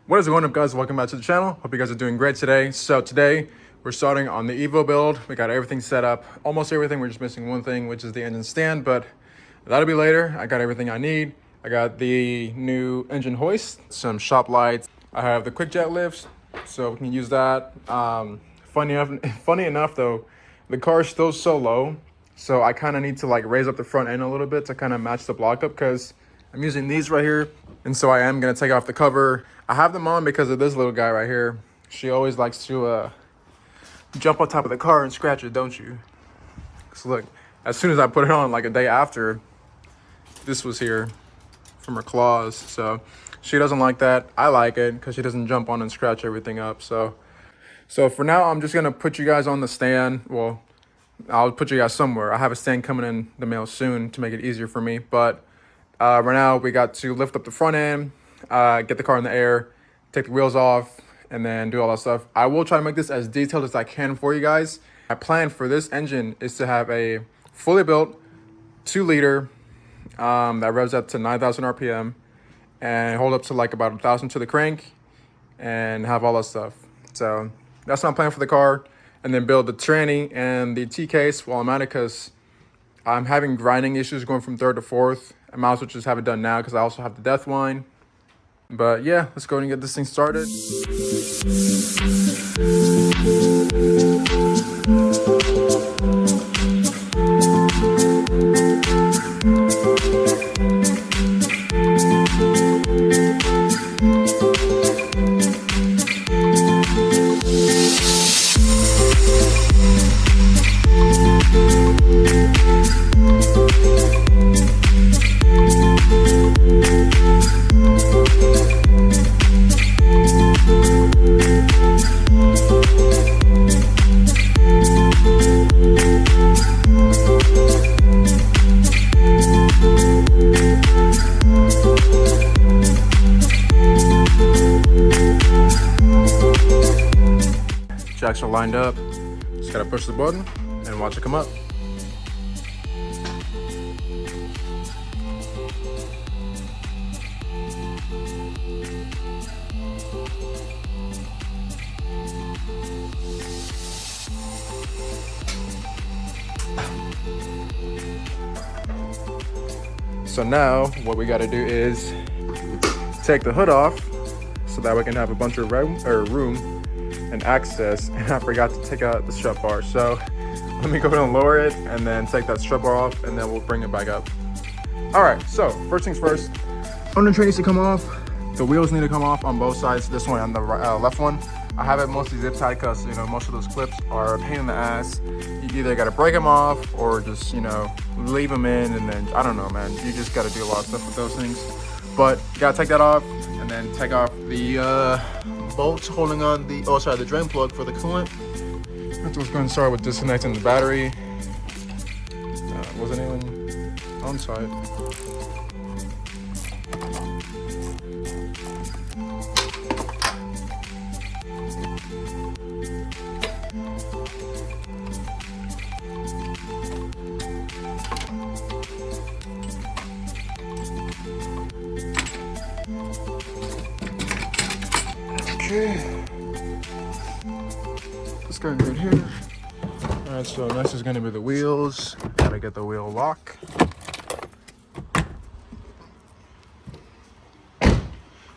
What is going on, guys? Welcome back to the channel. Hope you guys are doing great today. So today we're starting on the Evo build. We got everything set up, almost everything. We're just missing one thing, which is the engine stand, but that'll be later. I got everything I need. I got the new engine hoist, some shop lights. I have the quick jet lifts, so we can use that. Funny enough though, the car is still so low, so I kind of need to like raise up the front end a little bit to kind of match the block up, because I'm using these right here, and so I am gonna take off the cover. I have them on because of this little guy right here. She always likes to jump on top of the car and scratch it, don't you? So look, as soon as I put it on, like a day after, this was here from her claws. So she doesn't like that. I like it because she doesn't jump on and scratch everything up. So for now, I'm just gonna put you guys on the stand. Well, I'll put you guys somewhere. I have a stand coming in the mail soon to make it easier for me. But right now we got to lift up the front end, get the car in the air, take the wheels off, and then do all that stuff. I will try to make this as detailed as I can for you guys. My plan for this engine is to have a fully built 2-liter that revs up to 9,000 RPM and hold up to like about 1,000 to the crank and have all that stuff. So that's my plan for the car. And then build the tranny and the T-case while I'm at it, because I'm having grinding issues going from 3rd to 4th. I might as well just have it done now because I also have the death wine. But yeah, let's go ahead and get this thing started. Jacks are lined up. Just gotta push the button and watch it come up. So now what we gotta do is take the hood off so that we can have a bunch of room and access. And I forgot to take out the strut bar, so let me go ahead and lower it and then take that strut bar off, and then we'll bring it back up. All right, so first things first, under tray needs to come off. The wheels need to come off on both sides. This one on the left one, I have it mostly zip tied because, you know, most of those clips are a pain in the ass. You either got to break them off or just, you know, leave them in, and then I don't know, man, you just got to do a lot of stuff with those things. But you got to take that off, and then take off the bolts holding on the the drain plug for the coolant. That's what's going to start with disconnecting the battery. Wasn't even on site. Okay, let's go right here. All right, so next is gonna be the wheels. Gotta get the wheel lock.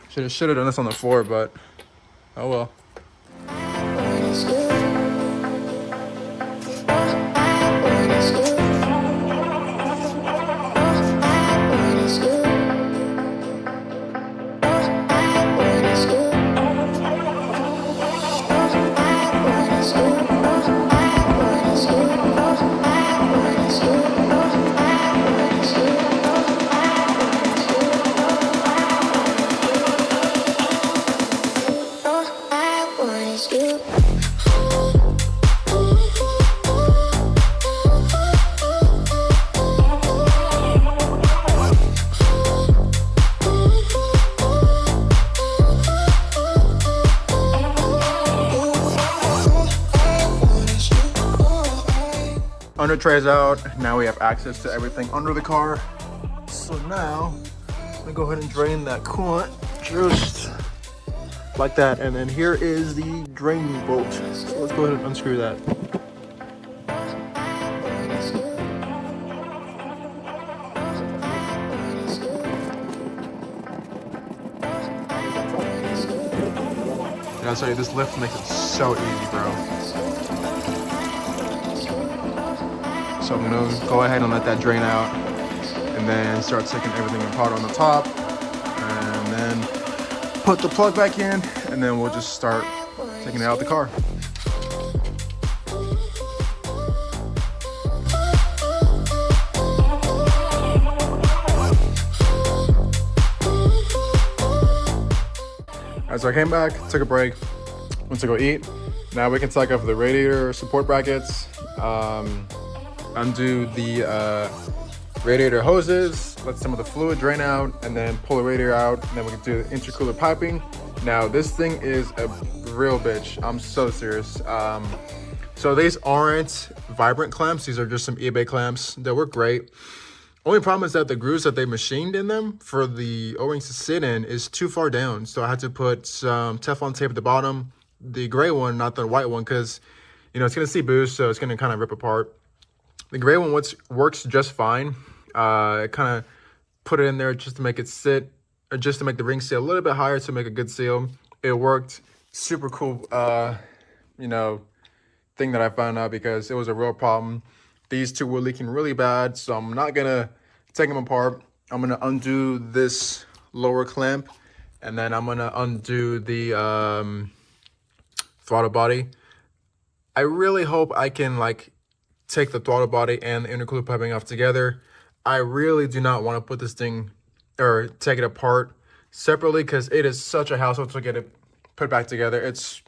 Should have done this on the floor, but oh well. Under tray's out. Now we have access to everything under the car. So now I'm gonna go ahead and drain that coolant just like that. And then here is the drain bolt. So let's go ahead and unscrew that. And I'll tell you, this lift makes it so easy, bro. So I'm gonna go ahead and let that drain out and then start taking everything apart on the top and then put the plug back in, and then we'll just start taking it out the car. So I came back, took a break, went to go eat. Now we can take off the radiator support brackets, undo the radiator hoses, let some of the fluid drain out, and then pull the radiator out, and then we can do the intercooler piping. Now this thing is a real bitch. I'm so serious. So these aren't vibrant clamps. These are just some eBay clamps that work great. Only problem is that the grooves that they machined in them for the O-rings to sit in is too far down. So I had to put some Teflon tape at the bottom, the gray one, not the white one, because, you know, it's going to see boost, so it's going to kind of rip apart. The gray one works just fine. I kind of put it in there just to make it sit, or just to make the ring sit a little bit higher to make a good seal. It worked. Super cool, you know, thing that I found out, because it was a real problem. These two were leaking really bad, so I'm not gonna take them apart. I'm gonna undo this lower clamp, and then I'm gonna undo the throttle body. I really hope I can like take the throttle body and the intercooler piping off together. I really do not want to put this thing or take it apart separately, because it is such a hassle to get it put back together. It's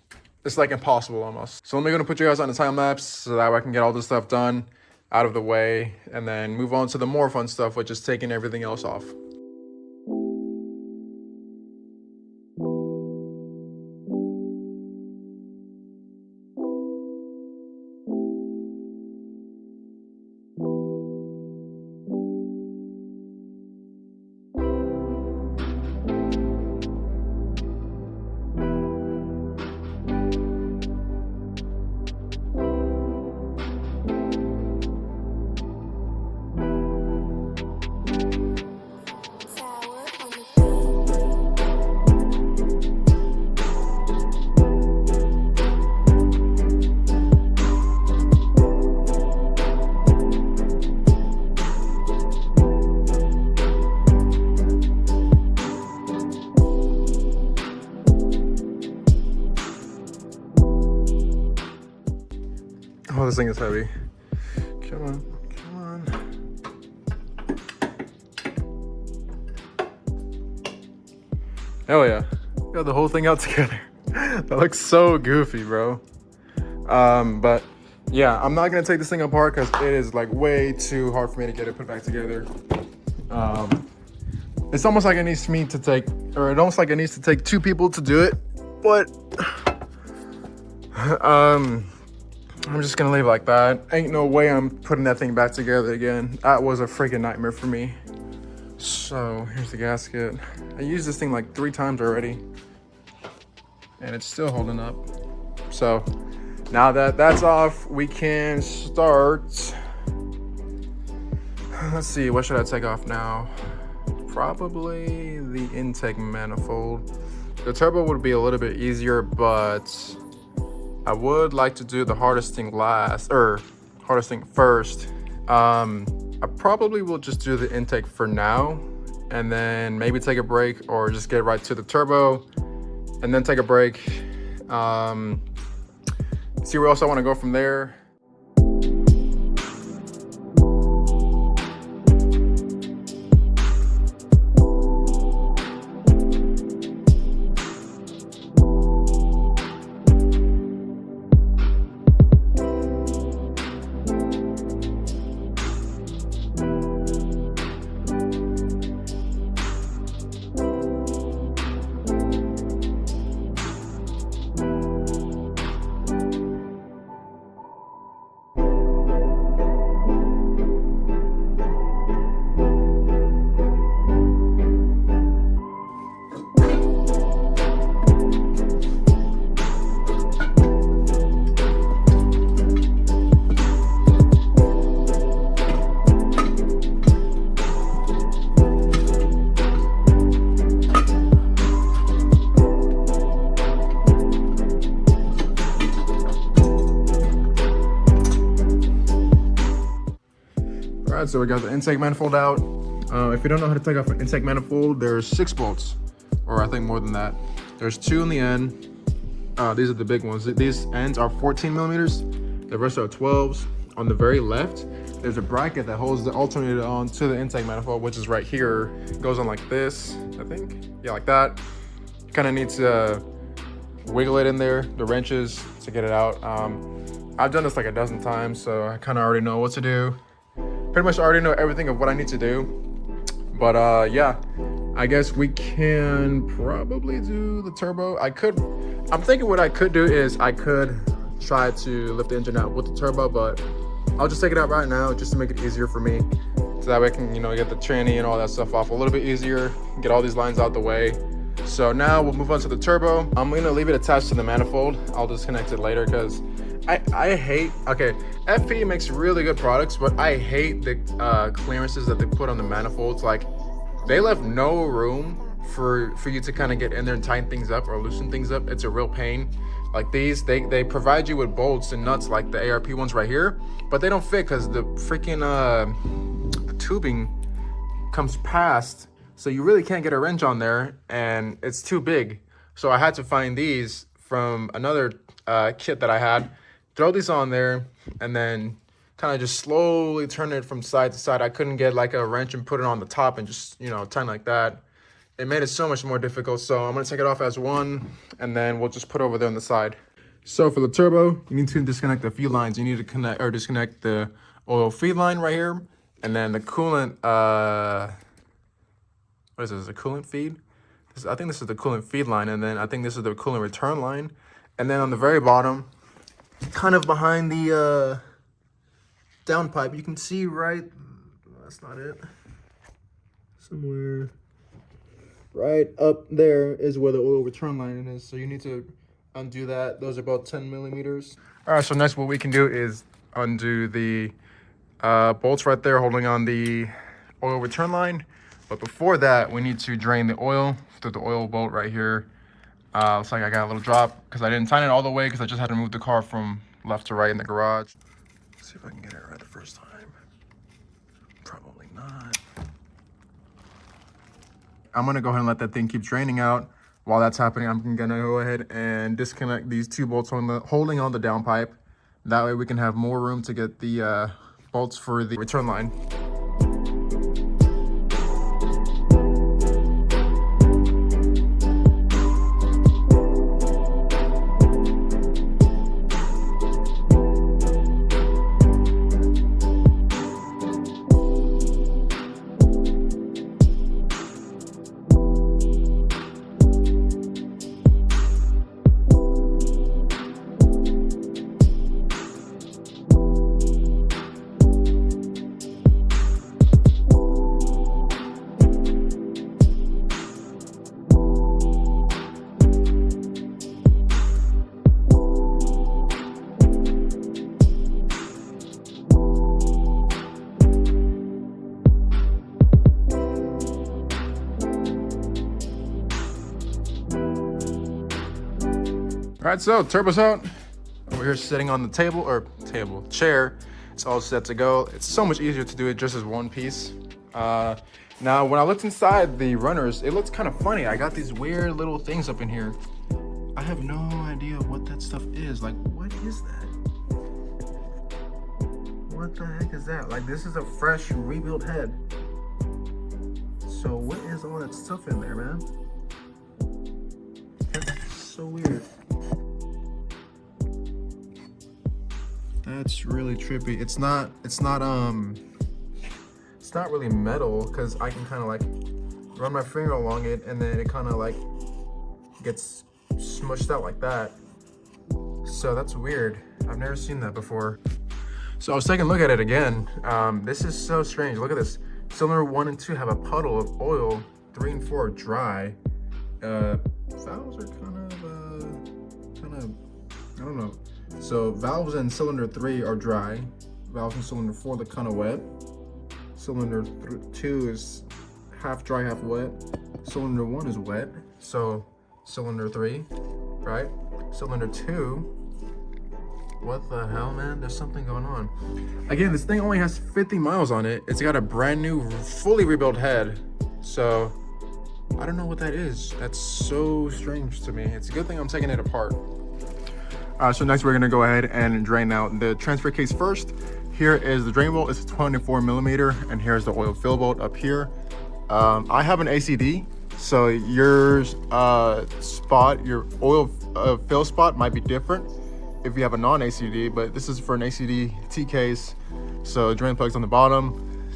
like impossible almost. So I'm gonna put you guys on a time lapse so that way I can get all this stuff done, out of the way, and then move on to the more fun stuff, which is taking everything else off. Oh, this thing is heavy. Come on, come on. Hell yeah. Got the whole thing out together. That looks so goofy, bro. But yeah, I'm not gonna take this thing apart because it is like way too hard for me to get it put back together. It's almost like it needs me to take, or it almost like it needs to take two people to do it, but I'm just gonna leave it like that. Ain't no way I'm putting that thing back together again. That was a freaking nightmare for me. So here's the gasket. I used this thing like 3 times already, and it's still holding up. So now that that's off, we can start. Let's see, what should I take off now? Probably the intake manifold. The turbo would be a little bit easier, but I would like to do the hardest thing last, or hardest thing first. I probably will just do the intake for now, and then maybe take a break, or just get right to the turbo and then take a break. See where else I want to go from there. right, so we got the intake manifold out. If you don't know how to take off an intake manifold, there's 6 bolts, or I think more than that. There's 2 in the end. These are the big ones. These ends are 14 millimeters. The rest are 12s. On the very left, there's a bracket that holds the alternator on to the intake manifold, which is right here. It goes on like this, I think. Yeah, like that. Kind of need to wiggle it in there, the wrenches, to get it out. I've done this like a dozen times, so I kind of already know what to do. Pretty much already know everything of what I need to do. But yeah, I guess we can probably do the turbo. I'm thinking what I could do is I could try to lift the engine out with the turbo, but I'll just take it out right now just to make it easier for me. So that way I can, you know, get the tranny and all that stuff off a little bit easier, get all these lines out the way. So now we'll move on to the turbo. I'm gonna leave it attached to the manifold. I'll disconnect it later because I hate, okay, FP makes really good products, but I hate the clearances that they put on the manifolds. Like, they left no room for you to kind of get in there and tighten things up or loosen things up. It's a real pain. Like these, they provide you with bolts and nuts like the ARP ones right here, but they don't fit because the freaking the tubing comes past, so you really can't get a wrench on there, and it's too big. So I had to find these from another kit that I had, throw these on there, and then kind of just slowly turn it from side to side. I couldn't get like a wrench and put it on the top and just, you know, tighten like that. It made it so much more difficult. So I'm gonna take it off as one, and then we'll just put it over there on the side. So for the turbo, you need to disconnect a few lines. You need to connect or disconnect the oil feed line right here, and then the coolant, what is this, a coolant feed? I think this is the coolant feed line, and then I think this is the coolant return line. And then on the very bottom, kind of behind the downpipe, you can see right, that's not it, somewhere right up there is where the oil return line is. So you need to undo that. Those are about 10 millimeters. All right, so next what we can do is undo the bolts right there holding on the oil return line. But before that, we need to drain the oil through the oil bolt right here. Looks like I got a little drop because I didn't tighten it all the way because I just had to move the car from left to right in the garage. Let's see if I can get it right the first time. Probably not. I'm gonna go ahead and let that thing keep draining out. While that's happening, I'm gonna go ahead and disconnect these 2 bolts holding on the downpipe. That way we can have more room to get the bolts for the return line. All right, so turbo's out. Over here sitting on the chair. It's all set to go. It's so much easier to do it just as one piece. Now, when I looked inside the runners, it looks kind of funny. I got these weird little things up in here. I have no idea what that stuff is. Like, what is that? What the heck is that? Like, this is a fresh rebuilt head. So what is all that stuff in there, man? That's so weird. That's really trippy. It's not really metal, because I can kind of like run my finger along it and then it kind of like gets smushed out like that. So that's weird. I've never seen that before. So I was taking a look at it again. This is so strange. Look at this. Cylinder 1 and 2 have a puddle of oil. 3 and 4 are dry. Valves are kind of, I don't know. So valves in cylinder 3 are dry. Valves in cylinder 4 are kind of wet. Cylinder 2 is half dry, half wet. Cylinder 1 is wet. So cylinder 3, right? Cylinder 2 What the hell, man? There's something going on. Again, this thing only has 50 miles on it. It's got a brand new, fully rebuilt head. So I don't know what that is. That's so strange to me. It's a good thing I'm taking it apart. So next we're gonna go ahead and drain out the transfer case first. Here is the drain bolt. It's a 24 millimeter, and here's the oil fill bolt up here. I have an ACD, so your spot, your oil fill spot might be different if you have a non-ACD, but this is for an ACD T case. So drain plug's on the bottom,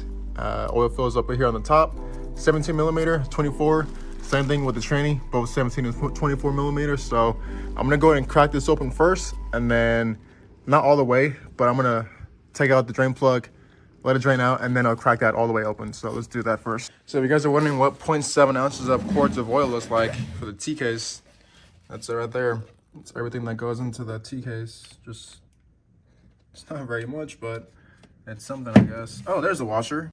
oil fills up here on the top. 17 millimeter, 24. Same thing with the tranny, both 17 and 24 millimeters. So I'm gonna go ahead and crack this open first, and then not all the way, but I'm gonna take out the drain plug, let it drain out, and then I'll crack that all the way open. So let's do that first. So if you guys are wondering what 0.7 ounces of quarts of oil looks like for the T case, that's it right there. It's everything that goes into the T case. Just, it's not very much, but it's something, I guess. Oh, there's the washer.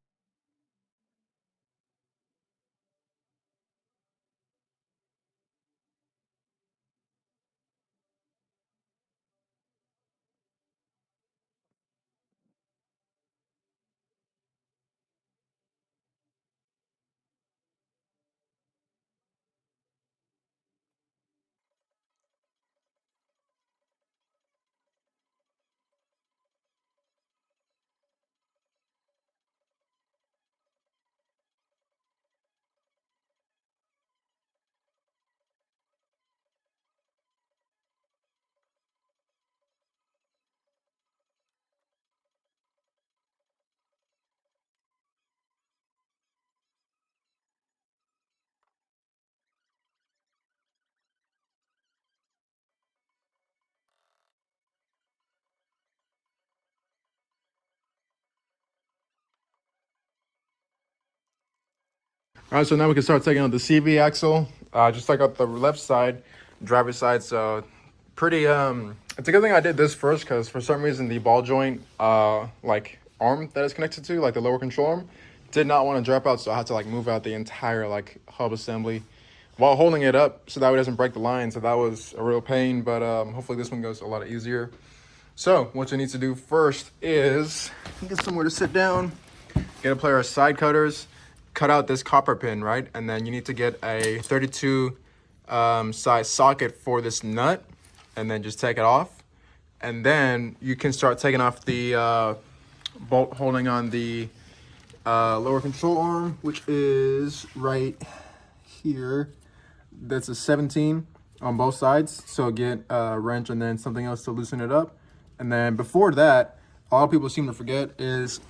All right, so now we can start taking out the CV axle. Just take out the left side, driver's side. So pretty, it's a good thing I did this first, because for some reason the ball joint, like arm that it's connected to, like the lower control arm, did not want to drop out. So I had to like move out the entire like hub assembly while holding it up so that way it doesn't break the line. So that was a real pain, but hopefully this one goes a lot easier. So what you need to do first is get somewhere to sit down, get a pair of side cutters, cut out this copper pin, right? And then you need to get a 32 size socket for this nut, and then just take it off. And then you can start taking off the bolt holding on the lower control arm, which is right here. That's a 17 on both sides. So get a wrench and then something else to loosen it up. And then before that, a lot of people seem to forget is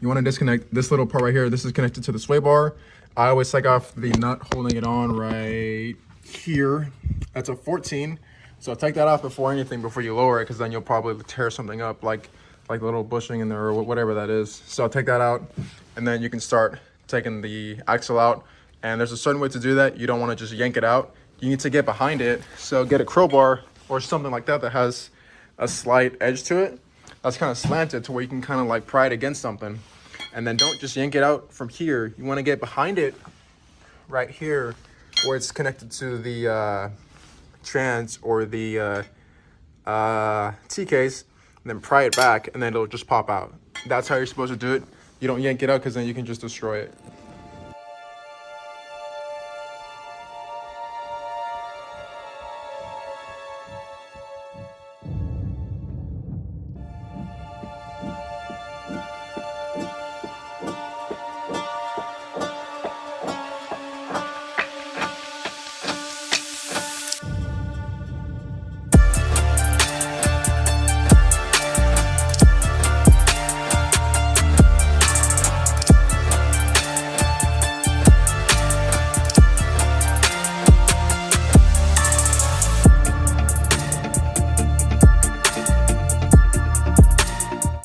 you want to disconnect this little part right here. This is connected to the sway bar. I always take off the nut holding it on right here. That's a 14. So take that off before anything, before you lower it, because then you'll probably tear something up, like a little bushing in there or whatever that is. So I'll take that out, and then you can start taking the axle out. And there's a certain way to do that. You don't want to just yank it out. You need to get behind it. So get a crowbar or something like that that has a slight edge to it. That's kind of slanted to where you can kind of like pry it against something. And then don't just yank it out from here. You want to get behind it right here where it's connected to the trans or the T case, and then pry it back, and then it'll just pop out. That's how you're supposed to do it. You don't yank it out, because then you can just destroy it.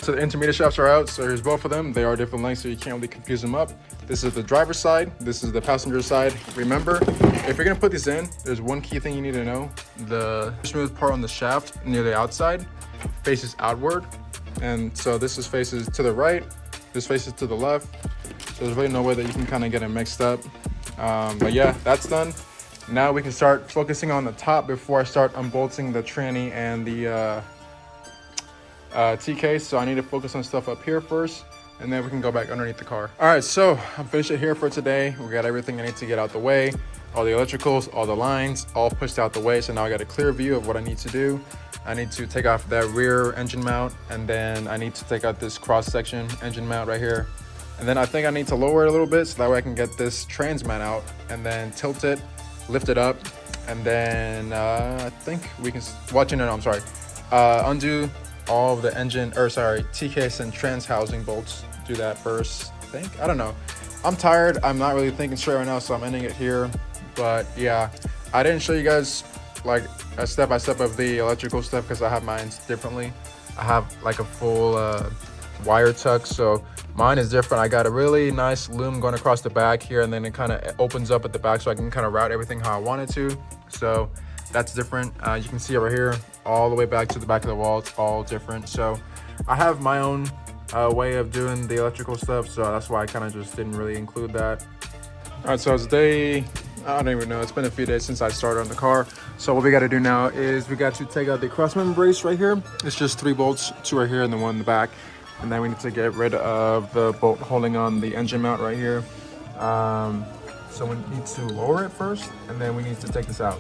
So the intermediate shafts are out. So here's both of them. They are different lengths, so you can't really confuse them up. This is the driver's side. This is the passenger side. Remember, if you're gonna put these in, there's one key thing you need to know. The smooth part on the shaft near the outside faces outward. And so this is faces to the right, this faces to the left. So there's really no way that you can kind of get it mixed up. But yeah, that's done. Now we can start focusing on the top before I start unbolting the tranny and the T-case, so I need to focus on stuff up here first, and then we can go back underneath the car. All right, so I'm finishing here for today. We got everything I need to get out the way, all the electricals, all the lines, all pushed out the way. So now I got a clear view of what I need to do. I need to take off that rear engine mount, and then I need to take out this cross-section engine mount right here. And then I think I need to lower it a little bit so that way I can get this trans mount out and then tilt it, lift it up, and then I think we can, undo all of the engine, T-case and trans housing bolts. Do that first, I think. I don't know. I'm tired. I'm not really thinking straight right now, so I'm ending it here. But yeah, I didn't show you guys like a step-by-step of the electrical stuff because I have mine differently. I have like a full wire tuck, so mine is different. I got a really nice loom going across the back here, and then it kind of opens up at the back so I can kind of route everything how I want it to. So that's different. You can see it right here, all the way back to the back of the wall. It's all different. So I have my own way of doing the electrical stuff, so that's why I kind of just didn't really include that. All right, so it's day, I don't even know, it's been a few days since I started on the car. So what we got to do now is we got to take out the crossmember brace right here. It's just 3 bolts, 2 right here and then 1 in the back. And then we need to get rid of the bolt holding on the engine mount right here. So we need to lower it first, and then we need to take this out.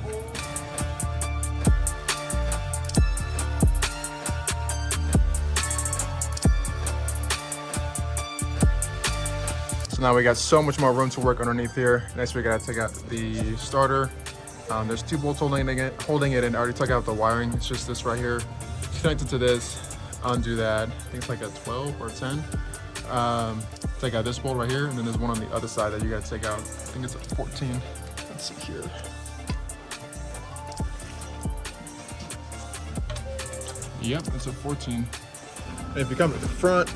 So now we got so much more room to work underneath here. Next we gotta take out the starter. There's 2 bolts holding it, and I already took out the wiring. It's just this right here. It's connected to this. Undo that. I think it's like a 12 or 10. Take out this bolt right here, and then there's one on the other side that you gotta take out. I think it's a 14. Let's see here. Yep, it's a 14. And if you come to the front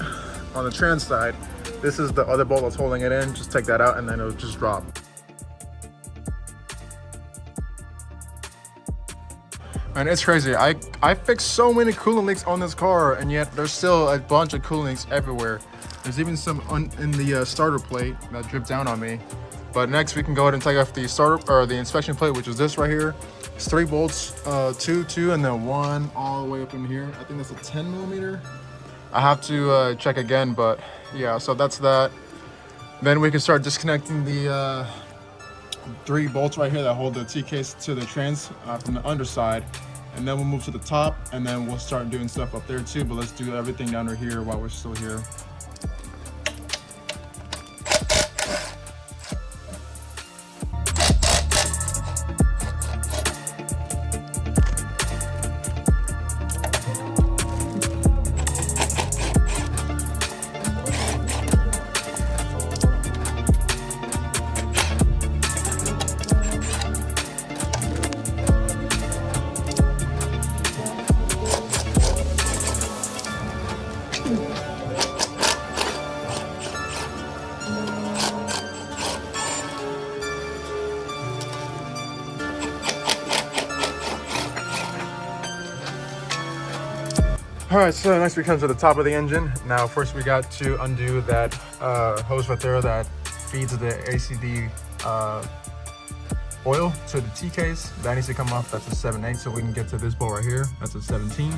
on the trans side, this is the other bolt that's holding it in. Just take that out, and then it'll just drop. And it's crazy. I fixed so many coolant leaks on this car, and yet there's still a bunch of coolant leaks everywhere. There's even some in the starter plate that dripped down on me. But next we can go ahead and take off the starter or the inspection plate, which is this right here. It's 3 bolts, 2, and then 1 all the way up in here. I think that's a 10 millimeter. I have to check again, but yeah. So that's that. Then we can start disconnecting the 3 bolts right here that hold the T-case to the trans from the underside, and then we'll move to the top, and then we'll start doing stuff up there too. But let's do everything under here while we're still here. All right, so next we come to the top of the engine. Now, first we got to undo that hose right there that feeds the ACD oil to the T-case. That needs to come off. That's a 7/8, so we can get to this bolt right here. That's a 17.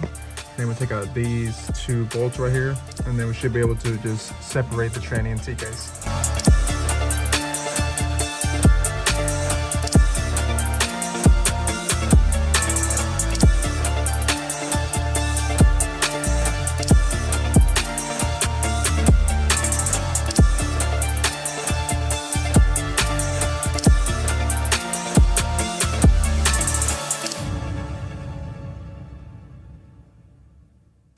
Then we take out these 2 bolts right here, and then we should be able to just separate the tranny and T-case.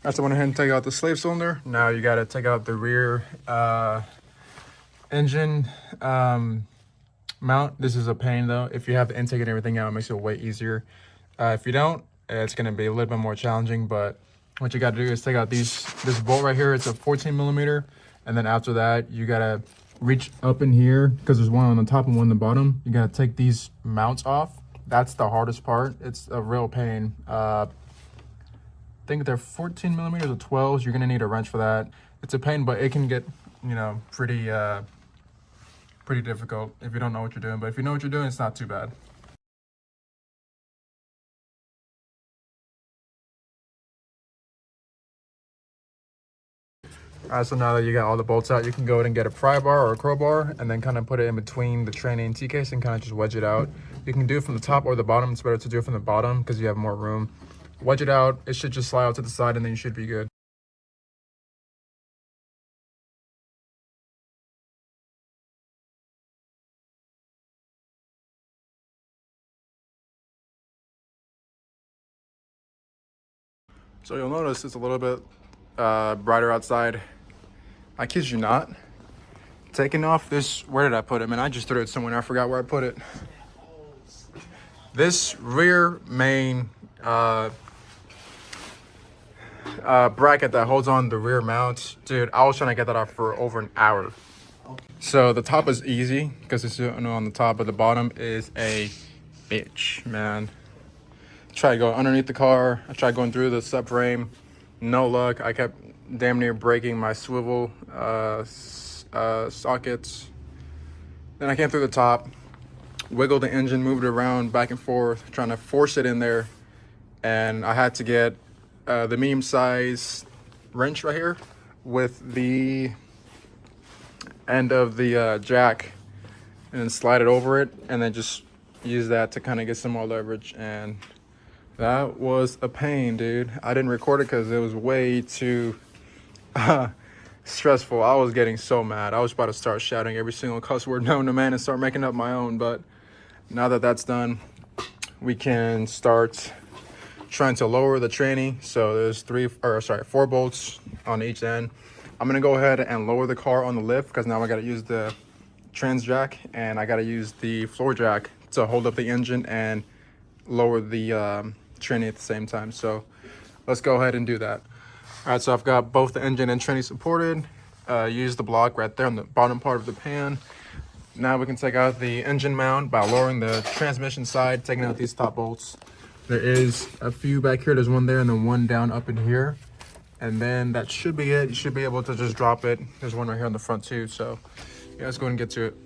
After I went ahead and take out the slave cylinder, now you got to take out the rear engine mount. This is a pain though. If you have the intake and everything out, it makes it way easier. If you don't, it's going to be a little bit more challenging, but what you got to do is take out this bolt right here. It's a 14 millimeter. And then after that, you got to reach up in here because there's one on the top and one on the bottom. You got to take these mounts off. That's the hardest part. It's a real pain. I think they're 14 millimeters or 12s. You're gonna need a wrench for that. It's a pain, but it can get, you know, pretty difficult if you don't know what you're doing. But if you know what you're doing, it's not too bad. All right, so now that you got all the bolts out, you can go ahead and get a pry bar or a crowbar and then kind of put it in between the tranny and T-case and kind of just wedge it out. You can do it from the top or the bottom. It's better to do it from the bottom because you have more room. Wedge it out. It should just slide out to the side and then you should be good. So you'll notice it's a little bit brighter outside. I kid you not. Taking off this, where did I put it? Man, I just threw it somewhere. I forgot where I put it. This rear main bracket that holds on the rear mount, dude, I was trying to get that off for over an hour. So the top is easy because it's on the top, but the bottom is a bitch, man. Try to go underneath the car. I tried going through the subframe. No luck. I kept damn near breaking my swivel sockets. Then I came through the top, wiggled the engine, moved it around back and forth, trying to force it in there. And I had to get the medium size wrench right here with the end of the jack and then slide it over it and then just use that to kind of get some more leverage. And that was a pain, dude. I didn't record it because it was way too stressful. I was getting so mad. I was about to start shouting every single cuss word known to man and start making up my own. But now that that's done, we can start trying to lower the tranny. So there's 4 bolts on each end. I'm gonna go ahead and lower the car on the lift because now I gotta use the trans jack and I gotta use the floor jack to hold up the engine and lower the tranny at the same time. So let's go ahead and do that. All right, so I've got both the engine and tranny supported. Use the block right there on the bottom part of the pan. Now we can take out the engine mount by lowering the transmission side, taking out these top bolts. There is a few back here. There's one there and then one down up in here. And then that should be it. You should be able to just drop it. There's one right here on the front too. So yeah, let's go ahead and get to it.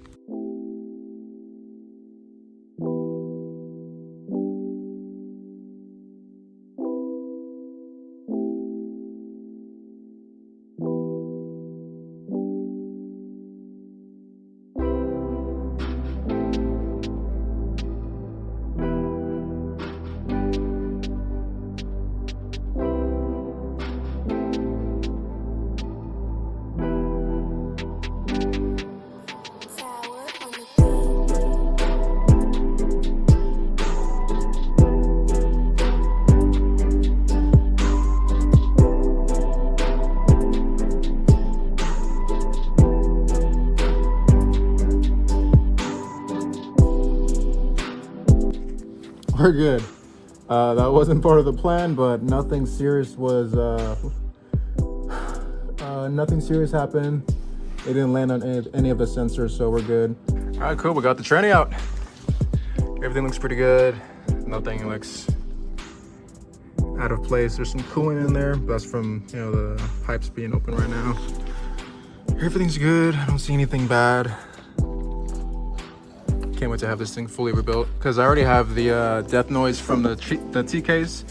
We're good. That wasn't part of the plan, but nothing serious was nothing serious happened. It didn't land on any of the sensors, so we're good. All right, cool. We got the tranny out. Everything looks pretty good. Nothing looks out of place. There's some coolant in there, but that's from the pipes being open right now. Everything's good. I don't see anything bad. Can't wait to have this thing fully rebuilt because I already have the death noise from the T-case,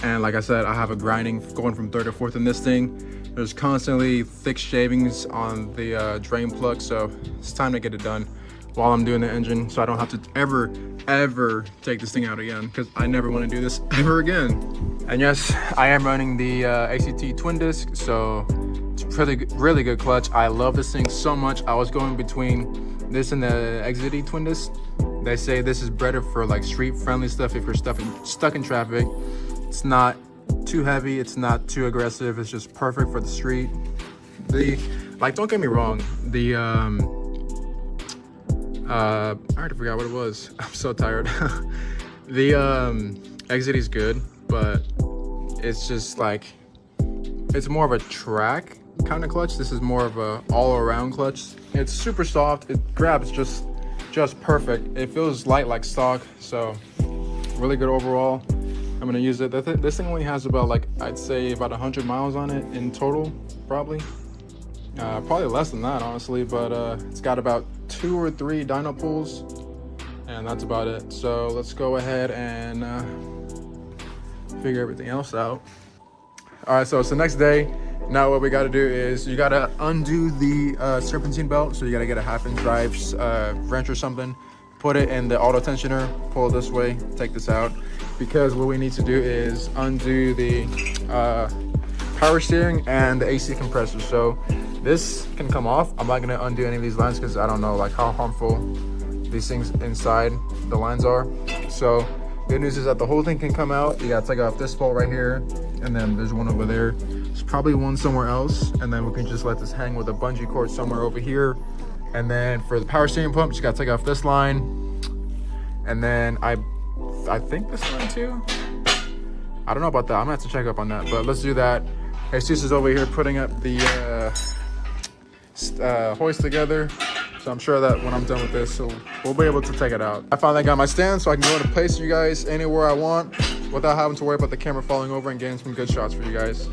and like I said, I have a grinding going from 3rd to 4th in this thing. There's constantly thick shavings on the drain plug, so it's time to get it done while I'm doing the engine, so I don't have to ever take this thing out again because I never want to do this ever again. And yes, I am running the ACT twin disc, so it's really good clutch. I love this thing so much. I was going between this and the XZD twin disc. They say this is better for like street friendly stuff if you're stuck in traffic. It's not too heavy, it's not too aggressive, it's just perfect for the street. Don't get me wrong, the I already forgot what it was. I'm so tired. The XZD is good, but it's just like, it's more of a track kind of clutch. This is more of a all-around clutch. It's super soft. It grabs just perfect. It feels light like stock, so really good overall. I'm gonna use it. This thing only has about, like, I'd say about 100 miles on it in total, probably less than that, honestly, but it's got about 2 or 3 dyno pulls, and that's about it. So let's go ahead and figure everything else out. All right, so it's the next day, Now what we got to do is you got to undo the serpentine belt. So you got to get a 1/2-inch drive wrench or something, put it in the auto tensioner, pull it this way, take this out, because what we need to do is undo the power steering and the AC compressor. So this can come off. I'm not going to undo any of these lines because I don't know like how harmful these things inside the lines are. So good news is that the whole thing can come out. You got to take off this bolt right here, and then there's one over there. There's probably one somewhere else, and then we can just let this hang with a bungee cord somewhere over here. And then for the power steering pump, just got to take off this line, and then I think this line too. I don't know about that. I'm gonna have to check up on that, but let's do that. Jesus is over here putting up the hoist together. So I'm sure that when I'm done with this, so we'll be able to take it out. I finally got my stand so I can go to place you guys anywhere I want without having to worry about the camera falling over and getting some good shots for you guys.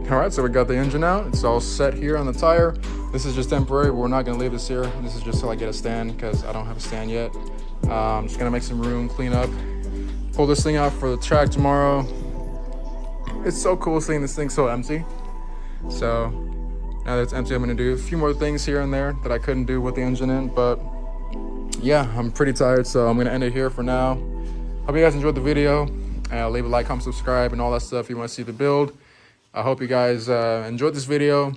All right, so we got the engine out. It's all set here on the tire. This is just temporary, but we're not gonna leave this here. This is just till I get a stand because I don't have a stand yet. I'm just gonna make some room, clean up, pull this thing out for the track tomorrow. It's so cool seeing this thing so empty. So now that it's empty, I'm gonna do a few more things here and there that I couldn't do with the engine in, but yeah, I'm pretty tired, so I'm gonna end it here for now. Hope you guys enjoyed the video. Leave a like, comment, subscribe, and all that stuff if you wanna see the build. I hope you guys enjoyed this video.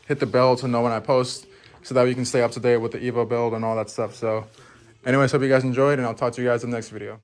Hit the bell to know when I post so that you can stay up to date with the Evo build and all that stuff. So anyways, hope you guys enjoyed, and I'll talk to you guys in the next video.